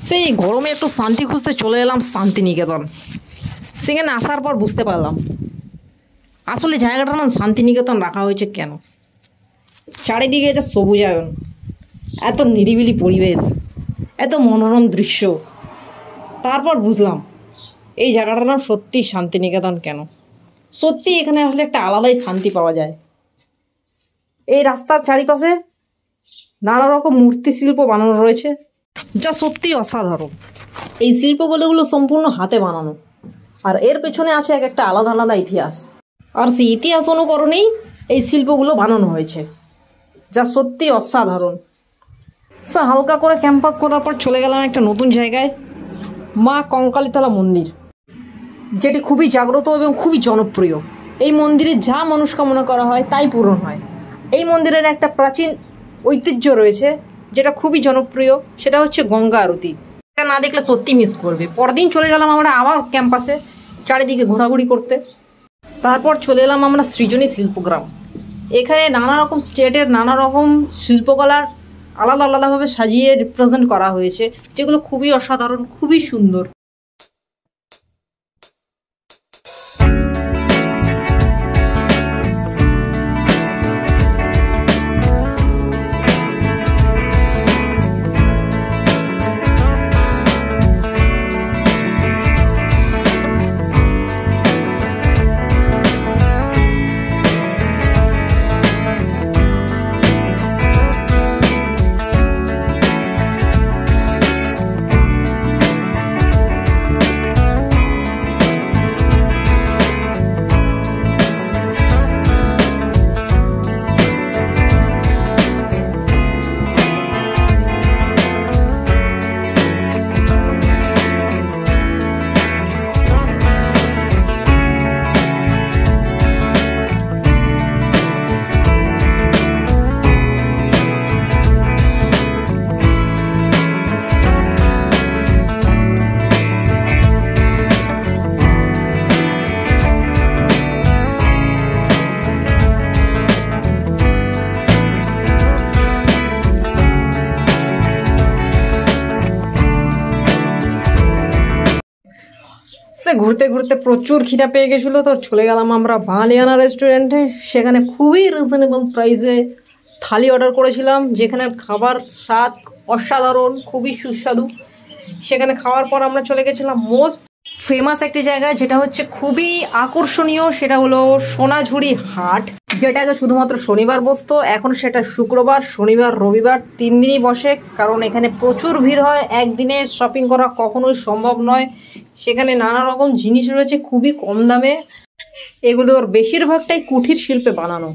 সেই গরমে একটু শান্তি খুঁজতে চলে এলাম শান্তিনিকেতন। সেখানে আসার পর বুঝতে পারলাম আসলে জায়গাটার নাম শান্তিনিকেতন রাখা হয়েছে কেন। চারিদিকে যে সবুজায়ন, এত নিরিবিলি পরিবেশ, এত মনোরম দৃশ্য, তারপর বুঝলাম এই জায়গাটার নাম সত্যি শান্তিনিকেতন কেন। সত্যি এখানে আসলে একটা আলাদাই শান্তি পাওয়া যায়। এই রাস্তার চারিপাশে নানা রকম মূর্তি শিল্প বানানো রয়েছে, যা সত্যি অসাধারণ। এই শিল্পগুলোগুলো সম্পূর্ণ হাতে বানানো, আর এর পেছনে আছে এক একটা আলাদা আলাদা ইতিহাস। আর সেই ইতিহাস অনুকরণেই এই শিল্পগুলো বানানো হয়েছে, যা সত্যি অসাধারণ। হালকা করে ক্যাম্পাস করার পর চলে গেলাম একটা নতুন জায়গায়, মা কঙ্কালীতলা মন্দির, যেটি খুবই জাগ্রত এবং খুবই জনপ্রিয়। এই মন্দিরে যা মনস্কামনা করা হয় তাই পূরণ হয়। এই মন্দিরের একটা প্রাচীন ঐতিহ্য রয়েছে যেটা খুবই জনপ্রিয়, সেটা হচ্ছে গঙ্গা আরতি। এটা না দেখলে সত্যি মিস করবে। পরদিন চলে গেলাম আমরা আবার ক্যাম্পাসে চারিদিকে ঘোরাঘুরি করতে। তারপর চলে এলাম আমরা সৃজনী শিল্পগ্রাম। এখানে নানা রকম স্টেটের নানা রকম শিল্পকলার আলাদা আলাদাভাবে সাজিয়ে রিপ্রেজেন্ট করা হয়েছে, যেগুলো খুবই অসাধারণ, খুবই সুন্দর। ঘুরতে ঘুরতে প্রচুর খিদা পেয়ে গেছিলো, তো চলে গেলাম আমরা বাঙালিয়ানা রেস্টুরেন্টে। সেখানে খুবই রিজনেবল প্রাইসে থালি অর্ডার করেছিলাম, যেখানে খাবার স্বাদ অসাধারণ, খুবই সুস্বাদু। সেখানে খাওয়ার পর আমরা চলে গেছিলাম মোস্ট ফেমাস একটি জায়গায়, যেটা হচ্ছে খুবই আকর্ষণীয়। সেটা হলো সোনাঝুরি হাট, যেটাকে শুধুমাত্র শনিবার বসতো। এখন সেটা শুক্রবার, শনিবার, রবিবার 3 দিনই বসে, কারণ এখানে প্রচুর ভিড় হয়। একদিনে শপিং করা কখনোই সম্ভব নয়। সেখানে নানা রকম জিনিস রয়েছে খুবই কম দামে। এগুলোর বেশিরভাগটাই কুঠির শিল্পে বানানো।